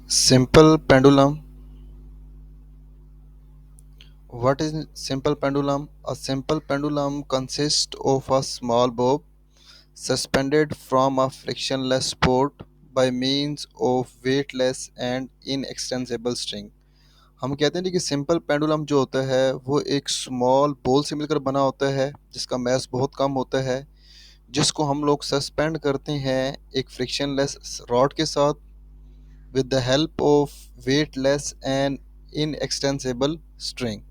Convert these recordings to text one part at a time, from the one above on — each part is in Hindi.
Simple pendulum. What is simple pendulum? A simple pendulum consists of a small bob suspended from a frictionless port by means of weightless and inextensible string. हम कहते हैं कि सिंपल पेंडुलम जो होता है वो एक स्मॉल बॉल से मिलकर बना होता है जिसका मैस बहुत कम होता है, जिसको हम लोग सस्पेंड करते हैं एक फ्रिक्शनलेस रॉड के साथ with the help of weightless and inextensible string.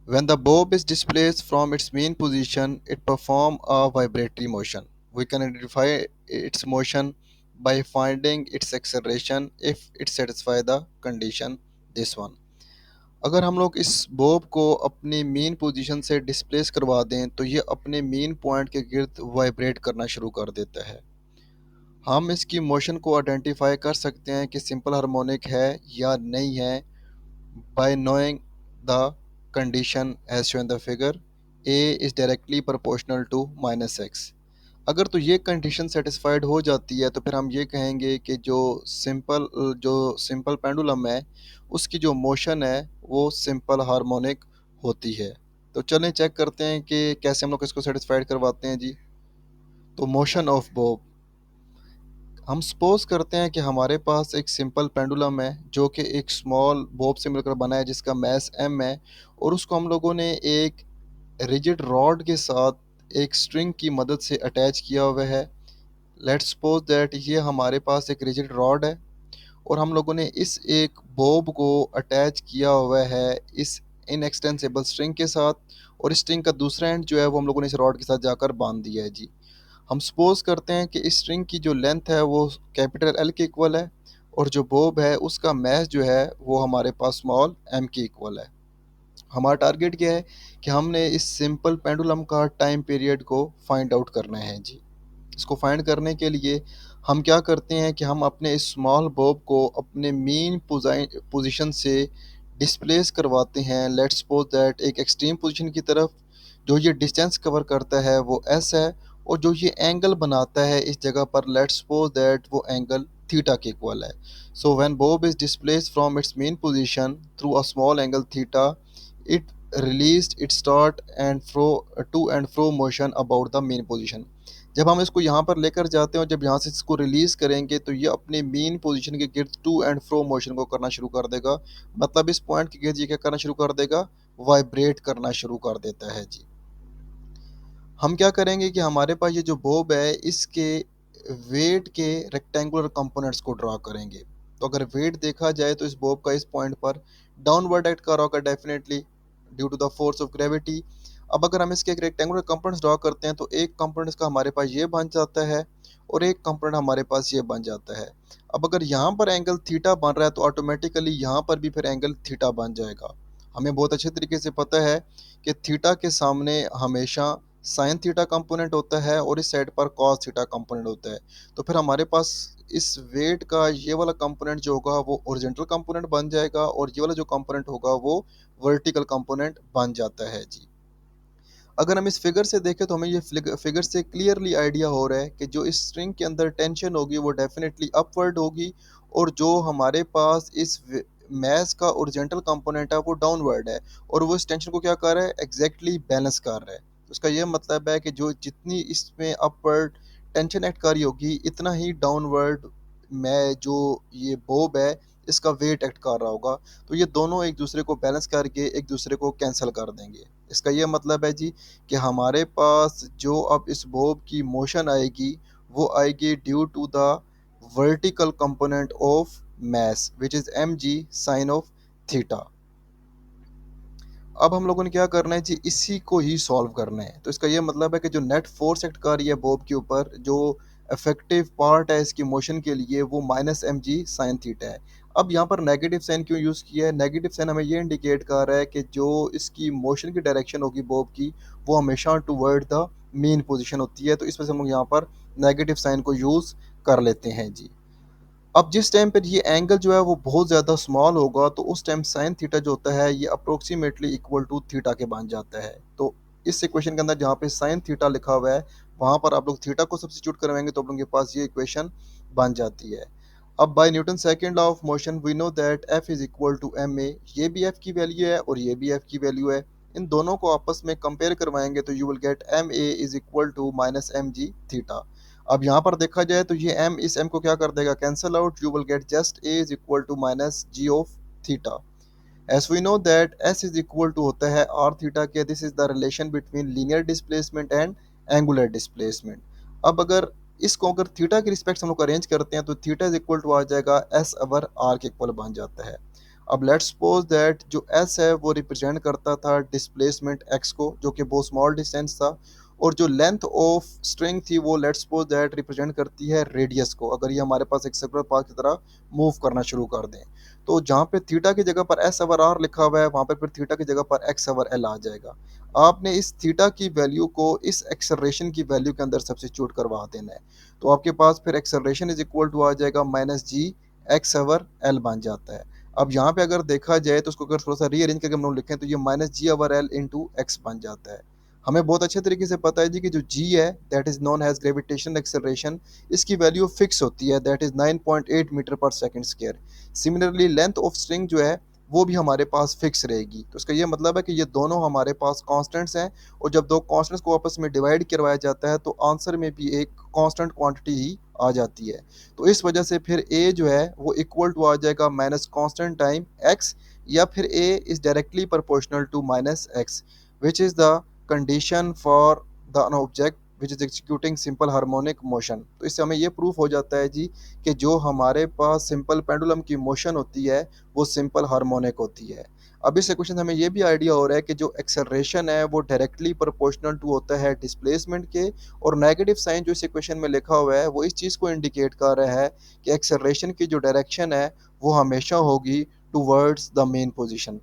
When the bob is displaced from its main position, it performs a vibratory motion. We can identify its motion by finding its acceleration if it satisfies the condition this one. अगर हम लोग इस बॉब को अपनी मेन पोजीशन से डिस्प्लेस करवा दें तो ये अपने मेन पॉइंट के गिर्द वाइब्रेट करना शुरू कर देता है। हम इसकी मोशन को आइडेंटिफाई कर सकते हैं कि सिंपल हार्मोनिक है या नहीं है by knowing the condition as shown in the figure a is directly proportional to minus x। अगर तो ये कंडीशन सेटिस्फाइड हो जाती है तो फिर हम ये कहेंगे कि जो सिंपल पेंडुलम है उसकी जो मोशन है वो सिंपल हार्मोनिक होती है। तो चलें चेक करते हैं कि कैसे हम लोग इसको सेटिस्फाइड करवाते हैं जी। तो मोशन ऑफ बॉब, हम सपोज करते हैं कि हमारे पास एक सिंपल पेंडुलम है जो कि एक स्मॉल बॉब से मिलकर बना है जिसका मैस m है, और उसको हम लोगों ने एक रिजिड रॉड के साथ एक स्ट्रिंग की मदद से अटैच किया हुआ है। लेट्स सपोज दैट ये हमारे पास एक रिजिड रॉड है और हम लोगों ने इस एक बॉब को अटैच किया हुआ है इस इनएक्सटेंसिबल स्ट्रिंग के साथ, और इस स्ट्रिंग का दूसरा एंड जो है वो हम लोगों ने इस रॉड के साथ जाकर बांध दिया है जी। हम सपोज करते हैं कि इस स्ट्रिंग की जो लेंथ है वो कैपिटल एल के इक्वल है और जो बॉब है उसका मैस जो है वो हमारे पास स्मॉल एम के इक्वल है। हमारा टारगेट क्या है कि हमने इस सिंपल पेंडुलम का टाइम पीरियड को फाइंड आउट करना है जी। इसको फाइंड करने के लिए हम क्या करते हैं कि हम अपने इस स्मॉल बॉब को अपने मेन पोजीशन से डिस्प्लेस करवाते हैं। लेट्स सपोज दैट एक एक्सट्रीम पोजीशन की तरफ। जो ये डिस्टेंस कवर करता है वो एस है और जो ये एंगल बनाता है इस जगह पर लेट्स सपोज दैट वो एंगल थीटा के इक्वल है। So when Bob is displaced from its main position through a small angle theta, it released its start and fro to and fro motion about the main position। जब हम इसको यहाँ पर लेकर जाते हैं और जब यहाँ से इसको रिलीज़ करेंगे तो ये अपने मेन पोजीशन के गिर्द टू एंड फ्रो मोशन को करना शुरू कर देगा। मतलब इस पॉइंट के गिर्द ये क्या करना शुरू कर देगा, वाइब्रेट करना शुरू कर देता है जी। हम क्या करेंगे कि हमारे पास ये जो बॉब है इसके वेट के रेक्टेंगुलर कंपोनेंट्स को ड्रा करेंगे। तो अगर वेट देखा जाए तो इस बॉब का इस पॉइंट पर डाउनवर्ड एक्ट कर रहा होगा definitely due to the force of gravity. अब अगर हम इसके एक रेक्टेंगुलर कंपोनेंट्स ड्रा करते हैं तो एक कंपोनेंट्स का हमारे पास ये बन जाता है और एक कंपोनेंट हमारे पास ये बन जाता है। अब अगर यहाँ पर एंगल थीटा बन रहा है तो ऑटोमेटिकली यहाँ पर भी फिर एंगल थीटा बन जाएगा। हमें बहुत अच्छे तरीके से पता है कि थीटा के सामने हमेशा साइन थीटा कंपोनेंट होता है और इस साइड पर कॉस थीटा कंपोनेंट होता है। तो फिर हमारे पास इस वेट का ये वाला कंपोनेंट जो होगा वो ओरिजेंटल कंपोनेंट बन जाएगा और ये वाला जो कंपोनेंट होगा वो वर्टिकल कंपोनेंट बन जाता है जी। अगर हम इस फिगर से देखें तो हमें ये फिगर से क्लियरली आइडिया हो रहा है कि जो इस स्ट्रिंग के अंदर टेंशन होगी वो डेफिनेटली अपवर्ड होगी और जो हमारे पास इस मैस का ओरिजेंटल कंपोनेंट है वो डाउनवर्ड है और वो इस टेंशन को क्या कर रहा है, एग्जैक्टली बैलेंस कर रहा है। तो उसका ये मतलब है कि जो जितनी इसमें अपवर्ड टेंशन एक्ट कर रही होगी इतना ही डाउनवर्ड में जो ये बॉब है इसका वेट एक्ट कर रहा होगा। तो ये दोनों एक दूसरे को बैलेंस करके एक दूसरे को कैंसिल कर देंगे। इसका ये मतलब है जी कि हमारे पास जो अब इस बॉब की मोशन आएगी वो आएगी due to the vertical component of mass which is mg sin of theta। अब हम लोगों ने क्या करना है जी, इसी को ही सॉल्व करना है। तो इसका ये मतलब है कि जो नेट फोर्स एक्ट कर रही है बॉब के ऊपर, जो इफेक्टिव पार्ट है इसकी मोशन के लिए वो minus M G sine theta है। अब यहाँ पर नेगेटिव साइन क्यों यूज़ किया है, नेगेटिव साइन हमें ये इंडिकेट कर रहा है कि जो इसकी मोशन की डायरेक्शन होगी बॉब की वो हमेशा टूवर्ड द मेन पोजिशन होती है। तो इस वजह से हम लोग यहाँ पर नेगेटिव साइन को यूज़ कर लेते हैं जी। अब जिस टाइम पर ये एंगल जो है वो बहुत ज़्यादा स्मॉल होगा तो उस टाइम साइन थीटा जो होता है ये अप्रोक्सीमेटली इक्वल टू थीटा के बन जाता है। तो इस इक्वेशन के अंदर जहाँ पे साइन थीटा लिखा हुआ है वहाँ पर आप लोग थीटा को सब्स्टिट्यूट करवाएंगे तो आप लोगों के पास ये इक्वेशन बन जाती है। अब by Newton second law of motion we know that F is equal to M A, ये भी एफ की वैल्यू है और ये भी एफ की वैल्यू है। इन दोनों को आपस में कंपेयर करवाएंगे तो you will get M A is equal to minus M G theta. अब यहाँ पर देखा जाए तो ये एम इस एम को क्या कर देगा, cancel out, you will get just A is equal to minus G of theta. As we know that S is equal to होता है आर थीटा के, this is the relation between linear displacement and angular displacement. अब अगर इसको अगर थीटा के रिस्पेक्ट हम लोग अरेंज करते हैं तो थीटा इज इक्वल टू आ जाएगा एस अवर आर के इक्वल बन जाता है। अब लेट्स सपोज दैट जो एस है वो रिप्रेजेंट करता था डिस्प्लेसमेंट एक्स को, जो कि बहुत स्मॉल डिस्टेंस था, और जो लेंथ ऑफ स्ट्रिंग थी वो लेट्स सपोज दैट रिप्रेजेंट करती है रेडियस को, अगर ये हमारे पास एक सर्कुलर पाथ की तरह मूव करना शुरू कर दें। तो जहाँ पे थीटा की जगह पर एस अवर आर लिखा हुआ है वहाँ पर फिर थीटा की जगह पर एक्स अवर एल आ जाएगा। आपने इस थीटा की वैल्यू को इस एक्सेलरेशन की वैल्यू के अंदर सब्स्टिट्यूट करवा देना है, तो आपके पास फिर एक्सेलरेशन इज इक्वल टू आ जाएगा माइनस जी एक्स अवर एल बन जाता है। अब यहाँ पे अगर देखा जाए तो उसको अगर थोड़ा सा रीअरेंज करके हम लोग लिखें तो ये माइनस जी अवर एल इंटू एक्स बन जाता है। हमें बहुत अच्छे तरीके से पता है जी कि जो जी है that is known as gravitational acceleration, इसकी वैल्यू फिक्स होती है, दैट इज 9.8 मीटर पर second square. Similarly length of string जो है वो भी हमारे पास फिक्स रहेगी, तो इसका ये मतलब है कि ये दोनों हमारे पास कांस्टेंट्स हैं, और जब दो कांस्टेंट्स को आपस में डिवाइड करवाया जाता है तो आंसर में भी एक कांस्टेंट क्वांटिटी ही आ जाती है। तो इस वजह से फिर ए जो है वो इक्वल टू आ जाएगा माइनस कांस्टेंट टाइम एक्स, या फिर A is directly proportional to minus X, which is the condition for the object which is executing simple harmonic motion. तो इससे हमें ये प्रूफ हो जाता है जी कि जो हमारे पास सिंपल पेंडुलम की मोशन होती है वो सिंपल हार्मोनिक होती है। अब इस क्वेश्चन हमें ये भी आइडिया हो रहा है कि जो एक्सेलरेशन है वो डायरेक्टली प्रोपोर्शनल टू होता है डिस्प्लेसमेंट के, और नेगेटिव साइन जो इस इक्वेशन में लिखा हुआ है वो इस चीज़ को इंडिकेट कर रहा है कि एक्सेलरेशन की जो डायरेक्शन है वो हमेशा होगी towards the main position.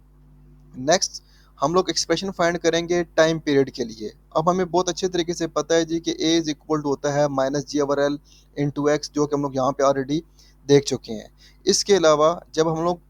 Next हम लोग एक्सप्रेशन फाइंड करेंगे टाइम पीरियड के लिए। अब हमें बहुत अच्छे तरीके से पता है जी कि ए इज इक्वल टू होता है माइनस जी ओवर एल इंटू एक्स, जो कि हम लोग यहाँ पे ऑलरेडी देख चुके हैं। इसके अलावा जब हम लोग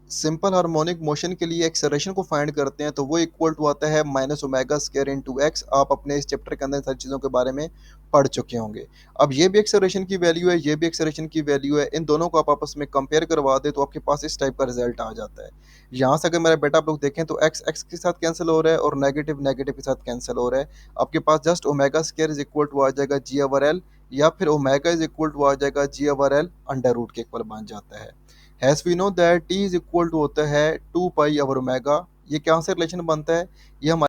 सिंपल हार्मोनिक मोशन के लिए एक्सेलरेशन को फाइंड करते हैं तो वो इक्वल टू आता है minus omega square into x. आप अपने इस चैप्टर के अंदर सारी चीज़ों के बारे में पढ़ चुके होंगे। अब ये भी एक्सेलरेशन की वैल्यू है, ये भी एक्सेलरेशन की वैल्यू है, इन दोनों को आप आपस में कंपेयर करवा दे तो आपके पास इस टाइप का रिजल्ट आ जाता है। यहाँ से अगर मेरा बेटा आप लोग देखें तो एक्स एक्स के साथ कैंसिल हो रहा है और नेगेटिव नेगेटिव के साथ कैंसिल हो रहा है। आपके पास just omega square is equal to आ जाएगा जी ओवर एल, या फिर ओमेगा इज इक्वल टू आ जाएगा G over L under root के इक्वल बन जाता है। Has we know that T is equal to होता है 2 पाई ओवर ओमेगा। ये क्या से रिलेशन बनता है, ये हमारे